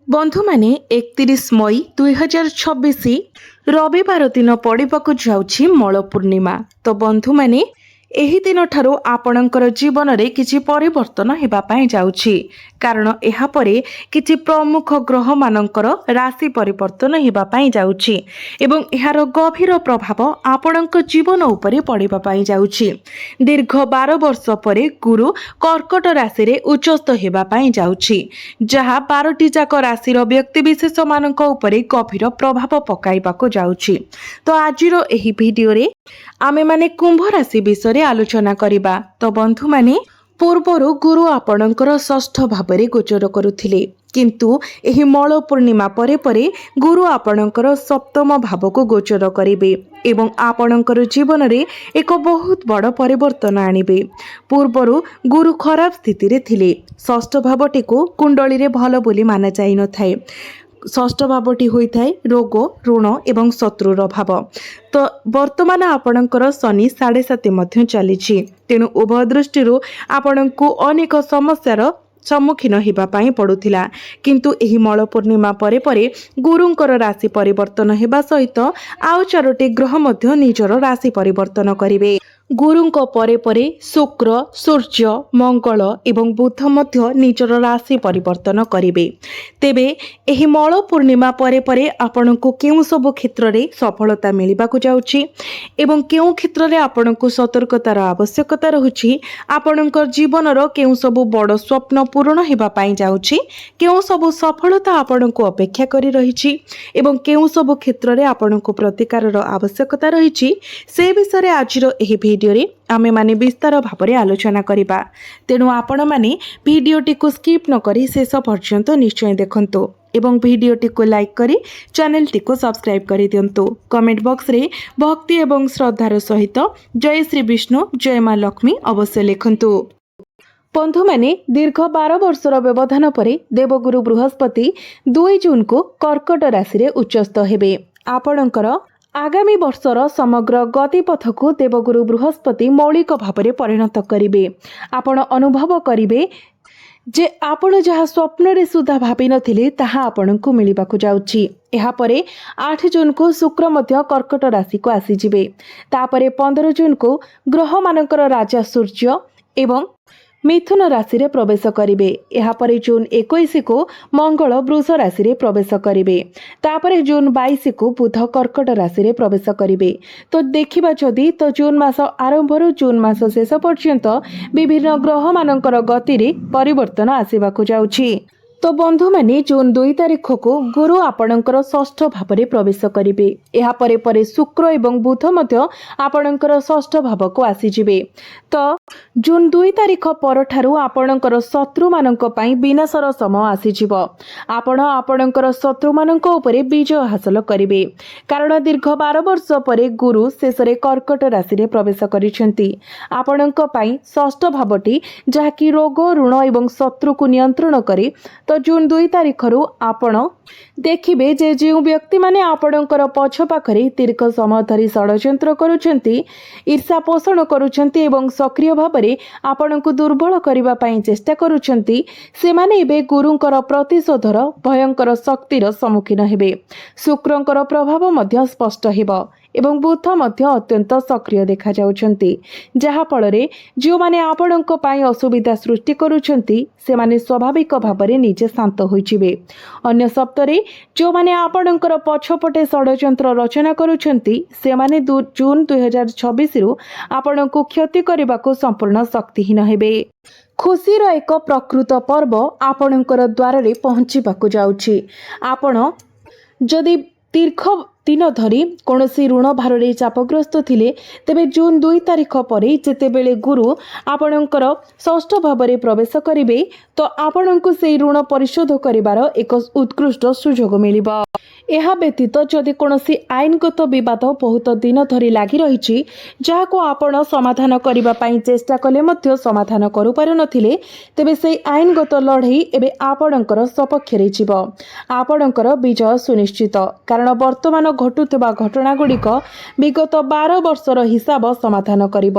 बंधु माने 31 मई 2026 रविवार दिन पड़िबाकु जाउछि मल पूर्णिमा। तो बंधु माने एही दिन ठारू आपणकर जीवन रे किछि परिवर्तन हेबा पई जाउछि, कारण एहा परे किछि प्रमुख ग्रह मानकर राशि परिवर्तन हेबा पई जाउछि एवं एहार गभीर प्रभाव आपणक जीवन उपरे पड़िबा पई जाउछि। दीर्घ 12 वर्ष परे गुरु कर्कट राशि रे उच्चस्थ हेबा पई जाउछि, जहा 12टी जाक राशिर व्यक्ति विशेष मानक उपरे गभीर प्रभाव पकाइबाकु जाउछि। तो आजिरो एही भिडियो रे आमे माने कुंभ राशि विषय आलोचना करिबा। तो बंधु माने पूर्वरु गुरु आपणकर षष्ठ भावरे गोचर करुथिले, किंतु एही मल पूर्णिमा परे परे गुरु आपणकर सप्तम भावको गोचर करिबे एवं आपणकर जीवन रे एक बहुत बड़ परिवर्तन आनिबे। पूर्वरु गुरु खराब स्थिति रे थिले, षष्ठ भावटी को कुंडली रे भलो बोली माना जाई न थाए। षष्ठ भावटी होता है रोग ऋण एवं शत्रुर भाव। तो वर्तमान आपणकर शनि 7.5 मध्य चली, तेणु उभय दृष्टि आपण को अनेक समस्यार सम्मुखीन होगा पड़ूला, किंतु एही मल पूर्णिमा परे परे गुरुंकर राशि परिवर्तन हेबा सहित आउ 4टी ग्रह मध्य निजर राशि परिवर्तन करिवे। गुरुंक परे परे शुक्र, सूर्य, मंगल एवं बुध मध्य निजर राशि परिवर्तन करिवे। तेबे एही मल पूर्णिमा परे परे आपनकु केउ सब क्षेत्र रे सफलता मिलिबाकु जाउछि एवं केउ क्षेत्र रे आपनकु सतर्कतार आवश्यकता रहुछि। आपनकर जीवनर केउ सब बड़ स्वप्न पूर्ण हेबा पई जाउछि, केउ सब सफलता आपनकु अपेक्षा करि रहिछि एवं केउ सब क्षेत्र रे आपनकु प्रतिकारर आवश्यकता रहिछि। से विषय आजिरो एही भिडियो रे आमे माने विस्तार भाବରେ आलोचना करिबा। तेणु आपण माने भिडियोटी को स्किप न करी शेष पर्यंत निश्चय देखंतु एवं भिडियोटी को लाइक करी चैनलटी को सब्सक्राइब करि दियंतु। कमेंट बॉक्स रे भक्ति एवं श्रद्धार सहित जय श्री विष्णु जय मां लक्ष्मी अवश्य लिखंतु। बंधु माने दीर्घ 12 वर्षर व्यवधान परे देवगुरु बृहस्पति 2 जून को कर्कट राशि रे उच्चस्थ हेबे। आपणकर आगामी वर्षर समग्र गतिपथ को देवगुरु बृहस्पति मौलिक भाव परिणत करिवे। आपण अनुभव करिवे जे आपण जहा स्वप्न रे सुधा भाबी नथिले ताहा आपणकु मिलिबाकु जाउछि। एहा परे 8 जून को शुक्र मध्य कर्कट राशि को आसी जिवे। तापरे 15 जून को ग्रह मानकर राजा सूर्य एवं मिथुन राशि रे प्रवेश करिवे। एहा परे जून 21 को मंगल वृष राशि रे प्रवेश करिवे। तापरे जून 22 को बुध कर्कट राशि रे प्रवेश करिवे। तो देखिबा जदि तो जून मास आरंभରୁ जून मास शेष पर्यंत विभिन्न ग्रह मानकर गति रे परिवर्तन आसीबाकु जाउछि। तो बंधु माने जून 2 तारिख को गुरु आपणकर षष्ठ भाव में प्रवेश करिवे। एहा परे परे शुक्र एवं बुध मध्य आपणकर षष्ठ भाव को आसीजिवे। तो जून 2 तारिख पर ठारू आपणकर शत्रु मानक पई विनाशर समय आसीजिवो। आपण आपणकर शत्रु मानक उपरे विजय हासिल करिवे, कारण दीर्घ 12 वर्ष परे गुरु शेषरे कर्कट राशि रे प्रवेश करिसेंती। आपणक पई षष्ठ भावटी जाकी रोग ऋण एवं शत्रु को नियंत्रण करे। तो जून 2 तारिख आपण देखिबे जे जो व्यक्ति माने आपणकर पछ पाखरे दीर्घ समय धरी षड्यंत्र करुछंती, ईर्षा पोषण करुछंती एवं सक्रिय भावरे आपणकु दुर्बल करिबा पई चेष्टा करुछंती, सेमाने एबे गुरुंकर प्रतिशोधर भयंकर शक्तिर सम्मुखीन हेबे। शुक्रंकर प्रभाव मध्य स्पष्ट हेबो एवं बुध मध्य अत्यंत सक्रिय देखा जाउछंती, जहा फଳରେ जो माने आपणक पई असुविधा सृष्टि करुछंती सेमाने स्वाभाविक भावरे निजे शांत होइचिबे। अन्य सप्तरे जो माने आपणकर पछपटे षड्यंत्र रचना करुछंती सेमाने जून 2026 रु आपणकु क्षति करबाकू संपूर्ण शक्तिहीन हेबे। खुशीर एक प्रकृत पर्व आपणकर द्वार रे पहुंचीबाकू जाउछि। आपण जदि दीर्घ दिन धरी कौनसी ऋण भार चापग्रस्त थिले, तेबे जून 2 तारिख परे जेतेबेले गुरु आपणकर षष्ठ भाव में प्रवेश करिवे तो आपणकु सेई ऋण परिशोध करिवार एक उत्कृष्ट सुजोग मिलिबो। ଏହା ବ୍ୟତୀତ ଯଦି କୌଣସି ଆଇନଗତ ବିବାଦ ବହୁତ ଦିନ ଧରି ଲାଗି ରହିଛି, ଯାହାକୁ ଆପଣ ସମାଧାନ କରିବା ପାଇଁ ଚେଷ୍ଟା କଲେ ମଧ୍ୟ ସମାଧାନ କରିପାରୁନଥିଲେ, ତେବେ ସେହି ଆଇନଗତ ଲଢ଼େଇ ଏବେ ଆପଣଙ୍କର ସପକ୍ଷରେ ଯିବ। ଆପଣଙ୍କର ବିଜୟ ସୁନିଶ୍ଚିତ, କାରଣ ବର୍ତ୍ତମାନ ଘଟୁଥିବା ଘଟଣାଗୁଡ଼ିକ ବିଗତ 12 ବର୍ଷର ହିସାବ ସମାଧାନ କରିବ।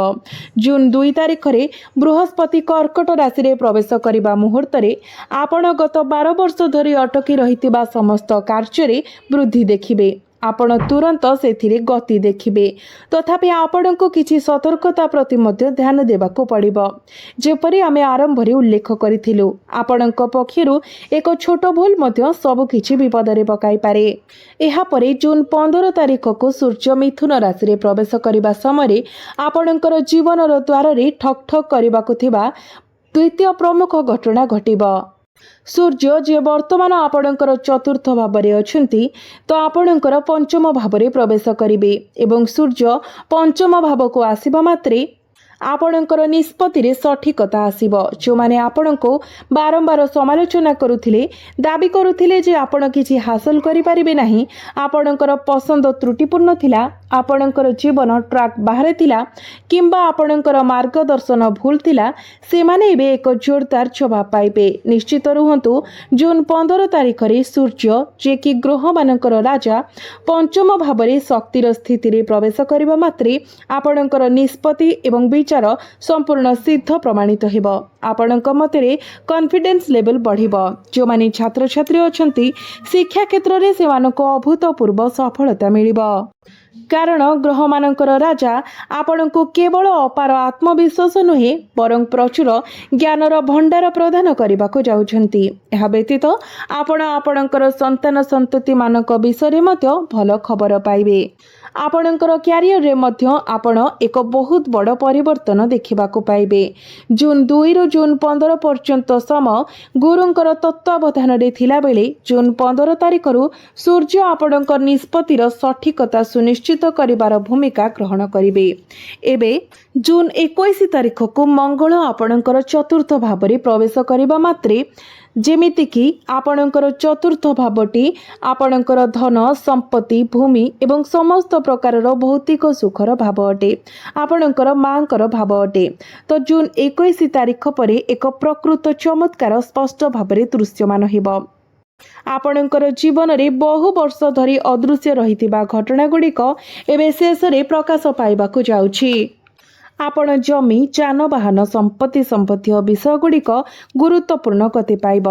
ଜୁନ୍ 2 ତାରିଖରେ ବୃହସ୍ପତି କର୍କଟ ରାଶିରେ ପ୍ରବେଶ କରିବା ମୁହୂର୍ତ୍ତରେ ଆପଣ ଗତ 12 ବର୍ଷ ଧରି ଅଟକି ରହିଥିବା ସମସ୍ତ କାର୍ଯ୍ୟରେ ବୃଦ୍ଧି ଦେଖିବେ। ଆପଣ ତୁରନ୍ତ ସେଥିରେ ଗତି ଦେଖିବେ। ତଥାପି ଆପଣଙ୍କୁ କିଛି ସତର୍କତା ପ୍ରତି ମଧ୍ୟ ଧ୍ୟାନ ଦେବାକୁ ପଡ଼ିବ। ଯେପରି ଆମେ ଆରମ୍ଭରେ ଉଲ୍ଲେଖ କରିଥିଲୁ, ଆପଣଙ୍କ ପକ୍ଷରୁ ଏକ ଛୋଟ ଭୁଲ ମଧ୍ୟ ସବୁକିଛି ବିପଦରେ ପକାଇପାରେ। ଏହାପରେ ଜୁନ୍ 15 ତାରିଖକୁ ସୂର୍ଯ୍ୟ ମିଥୁନ ରାଶିରେ ପ୍ରବେଶ କରିବା ସମୟରେ ଆପଣଙ୍କର ଜୀବନର ଦ୍ୱାରରେ ଠକ୍ ଠକ୍ କରିବାକୁ ଥିବା ଦ୍ୱିତୀୟ ପ୍ରମୁଖ ଘଟଣା ଘଟିବ। ସୂର୍ଯ୍ୟ ଯିଏ ବର୍ତ୍ତମାନ ଆପଣଙ୍କର ଚତୁର୍ଥ ଭାବରେ ଅଛନ୍ତି, ତ ଆପଣଙ୍କର ପଞ୍ଚମ ଭାବରେ ପ୍ରବେଶ କରିବେ ଏବଂ ସୂର୍ଯ୍ୟ ପଞ୍ଚମ ଭାବକୁ ଆସିବା ମାତ୍ରେ ଆପଣଙ୍କର ନିଷ୍ପତ୍ତିରେ ସଠିକତା ଆସିବ। ଯେଉଁମାନେ ଆପଣଙ୍କୁ ବାରମ୍ବାର ସମାଲୋଚନା କରୁଥିଲେ, ଦାବି କରୁଥିଲେ ଯେ ଆପଣ କିଛି ହାସଲ କରିପାରିବେ ନାହିଁ, ଆପଣଙ୍କର ପସନ୍ଦ ତ୍ରୁଟିପୂର୍ଣ୍ଣ ଥିଲା, ଆପଣଙ୍କର ଜୀବନ ଟ୍ରାକ୍ ବାହାରେ ଥିଲା କିମ୍ବା ଆପଣଙ୍କର ମାର୍ଗଦର୍ଶନ ଭୁଲ ଥିଲା, ସେମାନେ ଏବେ ଏକ ଜୋରଦାର ଜବାବ ପାଇବେ। ନିଶ୍ଚିତ ରୁହନ୍ତୁ, ଜୁନ୍ 15 ତାରିଖରେ ସୂର୍ଯ୍ୟ, ଯିଏକି ଗ୍ରହମାନଙ୍କର ରାଜା, ପଞ୍ଚମ ଭାବରେ ଶକ୍ତିର ସ୍ଥିତିରେ ପ୍ରବେଶ କରିବା ମାତ୍ରେ ଆପଣଙ୍କର ନିଷ୍ପତ୍ତି ଏବଂ ବିଚାର ସମ୍ପୂର୍ଣ୍ଣ ସିଦ୍ଧ ପ୍ରମାଣିତ ହେବ। ଆପଣଙ୍କ ମତରେ କନଫିଡେନ୍ସ ଲେଭେଲ ବଢ଼ିବ। ଯେଉଁମାନେ ଛାତ୍ରଛାତ୍ରୀ ଅଛନ୍ତି, ଶିକ୍ଷା କ୍ଷେତ୍ରରେ ସେମାନଙ୍କୁ ଅଭୂତପୂର୍ବ ସଫଳତା ମିଳିବ। କାରଣ ଗ୍ରହମାନଙ୍କର ରାଜା ଆପଣଙ୍କୁ କେବଳ ଅପାର ଆତ୍ମବିଶ୍ୱାସ ନୁହେଁ, ବରଂ ପ୍ରଚୁର ଜ୍ଞାନର ଭଣ୍ଡାର ପ୍ରଦାନ କରିବାକୁ ଯାଉଛନ୍ତି। ଏହା ବ୍ୟତୀତ ଆପଣ ଆପଣଙ୍କର ସନ୍ତାନ ସନ୍ତତିମାନଙ୍କ ବିଷୟରେ ମଧ୍ୟ ଭଲ ଖବର ପାଇବେ। ଆପଣଙ୍କର କ୍ୟାରିୟରରେ ମଧ୍ୟ ଆପଣ ଏକ ବହୁତ ବଡ଼ ପରିବର୍ତ୍ତନ ଦେଖିବାକୁ ପାଇବେ। ଜୁନ୍ 2ରୁ ଜୁନ୍ 15 ପର୍ଯ୍ୟନ୍ତ ସମୟ ଗୁରୁଙ୍କର ତତ୍ତ୍ୱାବଧାନରେ ଥିଲାବେଳେ ଜୁନ୍ 15 ତାରିଖରୁ ସୂର୍ଯ୍ୟ ଆପଣଙ୍କ ନିଷ୍ପତ୍ତିର ସଠିକତା ସୁନିଶ୍ଚିତ କରିବାର ଭୂମିକା ଗ୍ରହଣ କରିବେ। ଏବେ ଜୁନ୍ 21 ତାରିଖକୁ ମଙ୍ଗଳ ଆପଣଙ୍କର ଚତୁର୍ଥ ଭାବରେ ପ୍ରବେଶ କରିବା ମାତ୍ରେ ଯେମିତିକି ଆପଣଙ୍କର ଚତୁର୍ଥ ଭାବଟି ଆପଣଙ୍କର ଧନ, ସମ୍ପତ୍ତି, ଭୂମି ଏବଂ ସମସ୍ତ ପ୍ରକାରର ଭୌତିକ ସୁଖର ଭାବ ଅଟେ। ଆପଣଙ୍କର ମାଙ୍କର ଭାବ ଅଟେ। ତ ଜୁନ୍ 21 ତାରିଖ ପରେ ଏକ ପ୍ରକୃତ ଚମତ୍କାର ସ୍ପଷ୍ଟ ଭାବରେ ଦୃଶ୍ୟମାନ ହେବ। ଆପଣଙ୍କର ଜୀବନରେ ବହୁ ବର୍ଷ ଧରି ଅଦୃଶ୍ୟ ରହିଥିବା ଘଟଣାଗୁଡ଼ିକ ଏବେ ଶେଷରେ ପ୍ରକାଶ ପାଇବାକୁ ଯାଉଛି। ଆପଣ ଜମି, ଯାନବାହନ, ସମ୍ପତ୍ତି ସମ୍ବନ୍ଧୀୟ ବିଷୟଗୁଡ଼ିକ ଗୁରୁତ୍ୱପୂର୍ଣ୍ଣ ଗତି ପାଇବ।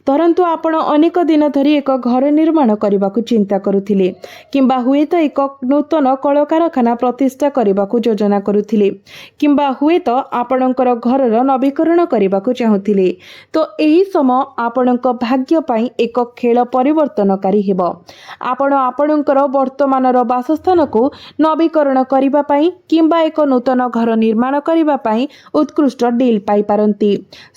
ଧରନ୍ତୁ ଆପଣ ଅନେକ ଦିନ ଧରି ଏକ ଘର ନିର୍ମାଣ କରିବାକୁ ଚିନ୍ତା କରୁଥିଲେ କିମ୍ବା ହୁଏତ ଏକ ନୂତନ କଳକାରଖାନା ପ୍ରତିଷ୍ଠା କରିବାକୁ ଯୋଜନା କରୁଥିଲେ କିମ୍ବା ହୁଏତ ଆପଣଙ୍କର ଘରର ନବୀକରଣ କରିବାକୁ ଚାହୁଁଥିଲେ, ତ ଏହି ସମୟ ଆପଣଙ୍କ ଭାଗ୍ୟ ପାଇଁ ଏକ ଖେଳ ପରିବର୍ତ୍ତନକାରୀ ହେବ। ଆପଣ ଆପଣଙ୍କର ବର୍ତ୍ତମାନର ବାସସ୍ଥାନକୁ ନବୀକରଣ କରିବା ପାଇଁ କିମ୍ବା ଏକ ନୂତନ ଘର ନିର୍ମାଣ କରିବା ପାଇଁ ଉତ୍କୃଷ୍ଟ ଡିଲ୍ ପାଇପାରନ୍ତି।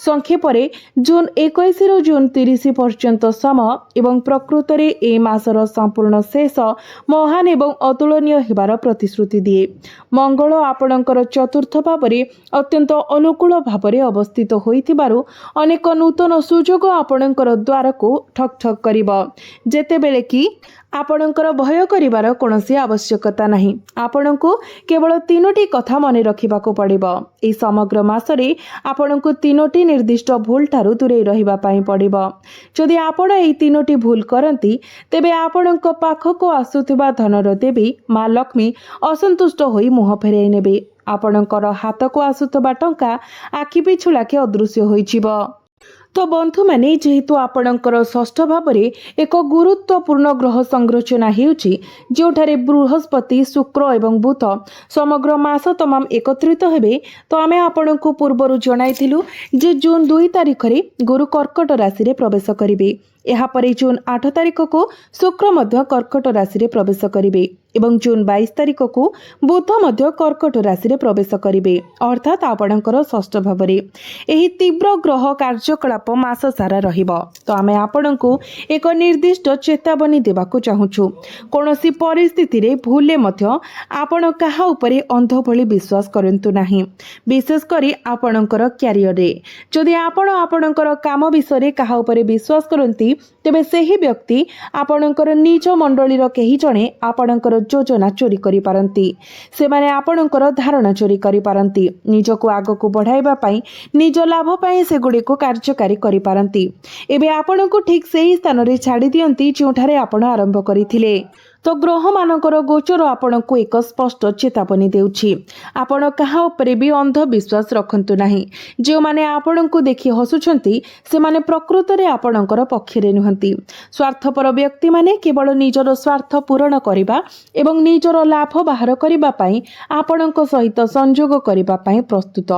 ସଂକ୍ଷେପରେ ଜୁନ୍ 21ରୁ ଜୁନ୍ 30 ପର୍ଯ୍ୟନ୍ତ ସମୟ ଏବଂ ପ୍ରକୃତରେ ଏ ମାସର ସମ୍ପୂର୍ଣ୍ଣ ଶେଷ ମହାନ ଏବଂ ଅତୁଳନୀୟ ହେବାର ପ୍ରତିଶ୍ରୁତି ଦିଏ। ମଙ୍ଗଳ ଆପଣଙ୍କର ଚତୁର୍ଥ ଭାବରେ ଅତ୍ୟନ୍ତ ଅନୁକୂଳ ଭାବରେ ଅବସ୍ଥିତ ହୋଇଥିବାରୁ ଅନେକ ନୂତନ ସୁଯୋଗ ଆପଣଙ୍କର ଦ୍ୱାରକୁ ଠକ୍ ଠକ୍ କରିବ, ଯେତେବେଳେ କି ଆପଣଙ୍କର ଭୟ କରିବାର କୌଣସି ଆବଶ୍ୟକତା ନାହିଁ। ଆପଣଙ୍କୁ କେବଳ 3ଟି କଥା ମନେ ରଖିବାକୁ ପଡ଼ିବ। ଏହି ସମଗ୍ର ମାସରେ ଆପଣଙ୍କୁ 3ଟି ନିର୍ଦ୍ଦିଷ୍ଟ ଭୁଲ ଠାରୁ ଦୂରେଇ ରହିବା ପାଇଁ ପଡ଼ିବ। ଯଦି ଆପଣ ଏହି 3ଟି ଭୁଲ କରନ୍ତି, ତେବେ ଆପଣଙ୍କ ପାଖକୁ ଆସୁଥିବା ଧନର ଦେବୀ ମା ଲକ୍ଷ୍ମୀ ଅସନ୍ତୁଷ୍ଟ ହୋଇ ମୁହଁ ଫେରାଇ ନେବେ। ଆପଣଙ୍କର ହାତକୁ ଆସୁଥିବା ଟଙ୍କା ଆଖି ପିଛୁଳାକେ ଅଦୃଶ୍ୟ ହୋଇଯିବ। ତ ବନ୍ଧୁମାନେ, ଯେହେତୁ ଆପଣଙ୍କର ଷଷ୍ଠ ଭାବରେ ଏକ ଗୁରୁତ୍ୱପୂର୍ଣ୍ଣ ଗ୍ରହ ସଂରଚନା ହେଉଛି, ଯେଉଁଠାରେ ବୃହସ୍ପତି, ଶୁକ୍ର ଏବଂ ବୁଧ ସମଗ୍ର ମାସ ତମାମ ଏକତ୍ରିତ ହେବେ, ତ ଆମେ ଆପଣଙ୍କୁ ପୂର୍ବରୁ ଜଣାଇଥିଲୁ ଯେ ଜୁନ୍ 2 ତାରିଖରେ ଗୁରୁ କର୍କଟ ରାଶିରେ ପ୍ରବେଶ କରିବେ। ଏହାପରେ ଜୁନ୍ 8 ତାରିଖକୁ ଶୁକ୍ର ମଧ୍ୟ କର୍କଟ ରାଶିରେ ପ୍ରବେଶ କରିବେ ଏବଂ ଜୁନ୍ 22 ତାରିଖକୁ ବୁଧ ମଧ୍ୟ କର୍କଟ ରାଶିରେ ପ୍ରବେଶ କରିବେ, ଅର୍ଥାତ୍ ଆପଣଙ୍କର ଷଷ୍ଠ ଭାବରେ। ଏହି ତୀବ୍ର ଗ୍ରହ କାର୍ଯ୍ୟକଳାପ ମାସ ସାରା ରହିବ। ତ ଆମେ ଆପଣଙ୍କୁ ଏକ ନିର୍ଦ୍ଦିଷ୍ଟ ଚେତାବନୀ ଦେବାକୁ ଚାହୁଁଛୁ। କୌଣସି ପରିସ୍ଥିତିରେ ଭୁଲରେ ମଧ୍ୟ ଆପଣ କାହା ଉପରେ ଅନ୍ଧ ଭଳି ବିଶ୍ୱାସ କରନ୍ତୁ ନାହିଁ, ବିଶେଷ କରି ଆପଣଙ୍କର କ୍ୟାରିୟରରେ। ଯଦି ଆପଣ ଆପଣଙ୍କର କାମ ବିଷୟରେ କାହା ଉପରେ ବିଶ୍ୱାସ କରନ୍ତି, तेबे सही व्यक्ति आपणकर निज मंडलीर केही जणे आपणकर योजना चोरी करि पारंती। सेमाने आपणकर धारणा चोरी करि पारंती। निजको आगको बढ़ाइबा पई निज लाभ पई सेगुडी को कार्यकारी करि पारंती। एबे आपणको ठीक सही स्थान रे छाड़ी दियंती जोठारे आपण आरंभ करिथिले। तो ग्रह मानकर गोचर आपण को एक स्पष्ट चेतावनी देउछि। आपण कहा उपरे भी अंधविश्वास रखंतु नाही। जो माने आपण को देखि हसुछंती से माने प्रकृत रे आपणकर पक्षरे नुहंती। स्वार्थपर व्यक्ति माने केवल निजर स्वार्थ पूरण करिबा एवं निजर लाभ बाहर करिबा पई आपणक सहित संयोग करिबा पई प्रस्तुत।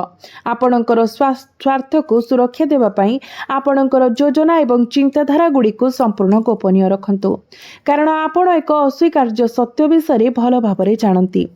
आपणकर स्वार्थ को सुरक्षा देबा पई आपणकर योजना एवं चिंताधारा गुडी को संपूर्ण गोपनीय रखंतु। कारण आपण एक अस्वीकार्य सत्य विषय भल भाव जानती।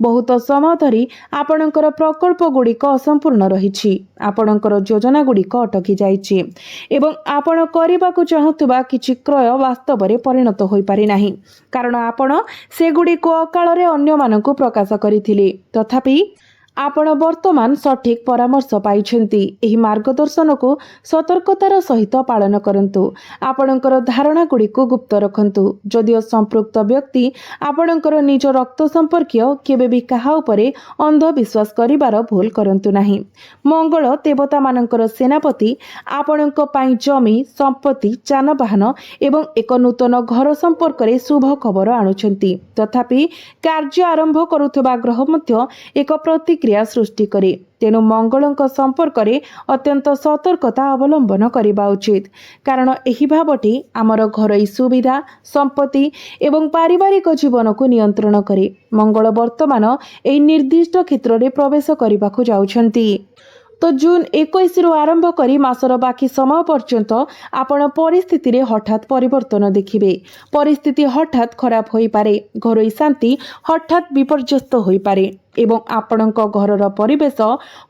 बहुत समय धरी आपणकर प्रकल्प गुड़िक असंपूर्ण रही। आपणकर योजना गुड़िक अटकी जाइछि एवं आपण करबाकू चाहुतबा किछि क्रय वास्तव में परिणत होई पारि नाही। कारण आपण से गुड़िक अकाल रे अन्य मानकू प्रकाश करिथिले। तथापि आपण वर्तमान सठिक परामर्श पाइछन्ति। एही मार्गदर्शन को सतर्कतार सहित पालन करंतु। आपणकर धारणा गुड़ी को गुप्त रखंतु। जदिओ संपृक्त व्यक्ति आपणकर निज रक्त संपर्कीय केबे भी काहा उपरे अंधविश्वास करिबार भूल करंतु नाही। मंगल देवता मानकर सेनापति आपणक पई जमी संपत्ति जानवाहन एवं एक नूतन घर संपर्क रे शुभ खबर आणुछन्ति। तथापि कार्य आरंभ करुथबा ग्रह मध्य एक प्रति क्रिया सृष्टि करे। तेणु मंगलक संपर्क रे अत्यंत सतर्कता अवलंबन करबा उचित। कारण एही भावटी आमर घरोई सुविधा संपत्ति एवं पारिवारिक जीवन को नियंत्रण करे। मंगल वर्तमान एही निर्दिष्ट क्षेत्र रे प्रवेश करबाकू जाउछन्ती। तो जून 21 रु आरंभ करी मासर बाकी समय पर्यंत आपण परिस्थिति रे हठात परिवर्तन देखिबे। परिस्थिति हठात खराब होई पारे। घरोई शांति हठात विपर्यस्त होई पारे एवं आपणक घरर परिवेश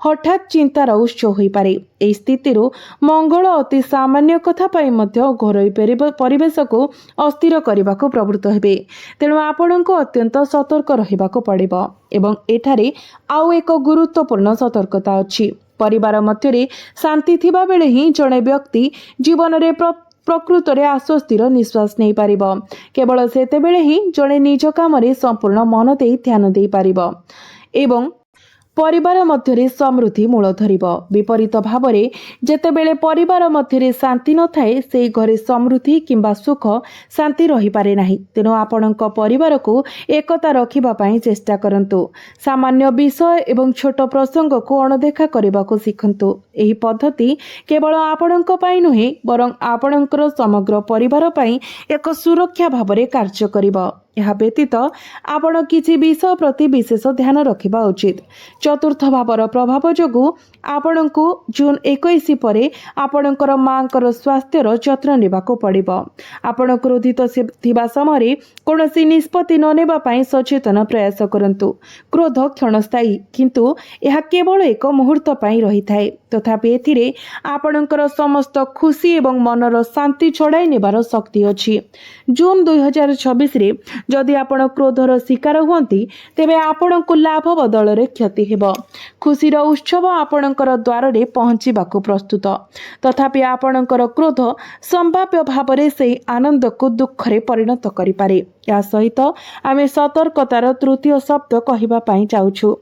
हठात चिंतार उत्स होई पारे। एई स्थिति मंगल अति सामान्य कथा पई मध्य घरोई परिवेश को अस्थिर करबाको प्रवृत्त हेबे। तेणु आपणक अत्यंत सतर्क रहिबाको पड़िबो। एवं एठारे आउ एक गुरुत्वपूर्ण सतर्कता अछि। परिवार मध्य शांति थिबा बेले ही जड़े व्यक्ति जीवन रे प्रकृत रे आश्वस्तिर निश्वास नहीं पारिबो। केवल सेतेबेले ही जड़े निज काम रे संपूर्ण मन दे ध्यान दे पारिबो एवं परिवार मध्य समृद्धि मूल धरिब। विपरीत भाव में जेतेबेले परिवार मध्य शांति न थाए से घरे समृद्धि किंबा सुख शांति रही पारे नाही। तेणु आपणक परिवार को एकता रखिबा पई चेष्टा करंतु। सामान्य विषय एवं छोट प्रसंग को अणदेखा करबा को सिखंतु। एही पद्धति केवल आपणक पई नुहे बरं आपणकर समग्र परिवार पई एक सुरक्षा भाव में कार्य करिबो। यह व्यतीत आपण किसी विषय प्रति विशेष ध्यान रखिबा उचित। चतुर्थ भावर प्रभाव जोगु आपण को जून 21 परे आपणकर मांकर स्वास्थ्यर जत्न नेबाको पड़िबो। आपण क्रोधित थिबा समय कोनोसी निष्पत्ति न नेबा पई सचेतन प्रयास करंतु। क्रोध क्षणस्थायी किंतु यह केवल एक मुहूर्त पई रही थाए। तथापि एथिरे आपणकर समस्त खुशी एवं मनर शांति छड़ाई नेबार शक्ति अछि। जून 2026 रे जदि आपण क्रोधर शिकार हुअंती तेबे आपण को लाभ बदल रे क्षति हेबो। खुशीर उत्सव आपणकर द्वार रे पहुंचीबाकू प्रस्तुत। तथापि आपणकर क्रोध संभाव्य भाव रे से आनंद को दुख रे परिणत करि पारे। या सहित आमे सतर्कतार तृतीय शब्द कहिबा पई चाहूछु।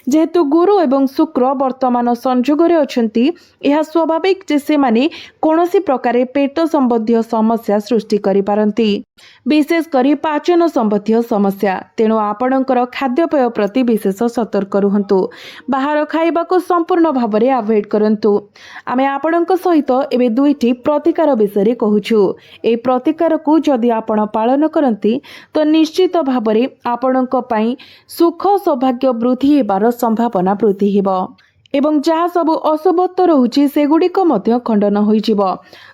जेहेतु गुरु एवं शुक्र वर्तमान संयोग रे अछंती यह स्वाभाविक जे से माने कोनोसी प्रकार पेट संबंधी समस्या सृष्टि करि पारंती। विशेष करी पाचन संबंधी समस्या। तेणु आपणकर खाद्यपेय प्रति विशेष सतर्क रुहंतु। बाहर खाइबा को संपूर्ण भाव में अवॉइड करंतु। आमे आपणक सहित एबे दुईटी प्रतिकार विषय कहूछु। ए प्रतिकार को जदि आपण पालन करंती तो निश्चित भाव में आपणक पई सुख सौभाग्य वृद्धि हेबार संभावना वृद्धि हेबो एवं जहाँ सब अशुभत्व रहुछि सेगुड़िक मध्य खंडन होइजिब।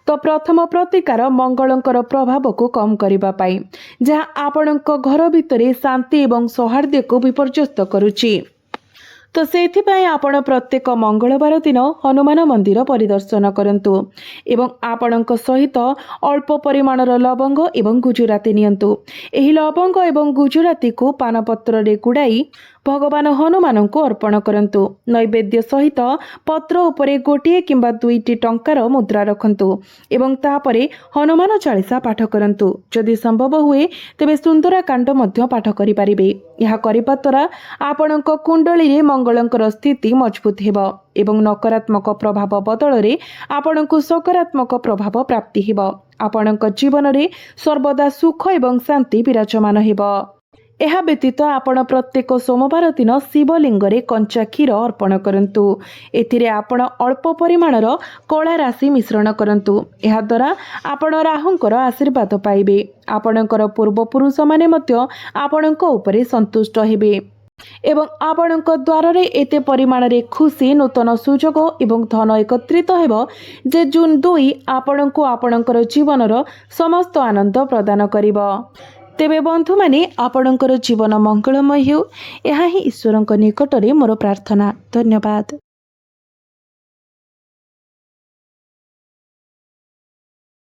तो प्रथम प्रतिकार मंगलंकर प्रभाव को कम करिबा पाई जहाँ आपणक घर भितरे शांति एवं सौहार्द्य को विपर्यस्त करुछि। तो सेथिपाई आपण प्रत्येक मंगलवार दिन हनुमान मंदिर परिदर्शन करंतु एवं आपणक सहित अल्प परिमाणर लवंग एवं गुजराती नियंतु। एही लवंग एवं गुजराती को पानपत्र रे गुड़ाई भगवान हनुमान को अर्पण करंतु। नैवेद्य सहित पत्र उपरे गोटिए किंबा 2टी टंकार मुद्रा रखंतु एवं तापरे हनुमान चालीसा पाठ करंतु। जदि संभव हुए तेबे सुंदराकांड मध्य पाठ करि परिबे। यह करिबा द्वारा आपणक कुंडली रे मंगलंकर स्थिति मजबूत हेबो एवं नकारात्मक प्रभाव बदल रे आपणक सकारात्मक प्रभाव प्राप्ति हेबो। आपणक जीवन रे सर्वदा सुख एवं शांति विराजमान हेबो। यह व्यतीत आपण प्रत्येक सोमवार दिन शिवलिंग रे कंचा क्षीर अर्पण करंतु। एथिरे आपण अल्प परिमाणर कला राशि मिश्रण करंतु। यह द्वारा आपण राहुंकर आशीर्वाद पाइबे। आपणकर पूर्वपुरुष माने मध्य आपणक उपरे संतुष्ट हेबे एवं आपणक द्वार रे एते परिमाण रे खुशी नूतन सुजोग एवं धन एकत्रित हेबो जे जून 2 आपणको आपणकर जीवनर समस्त आनंद प्रदान करिवो। तेबे बंधु माने आपणकर जीवन मंगलमय हो, यह ही ईश्वरଙ୍କ निकटरे मोर प्रार्थना। धन्यवाद।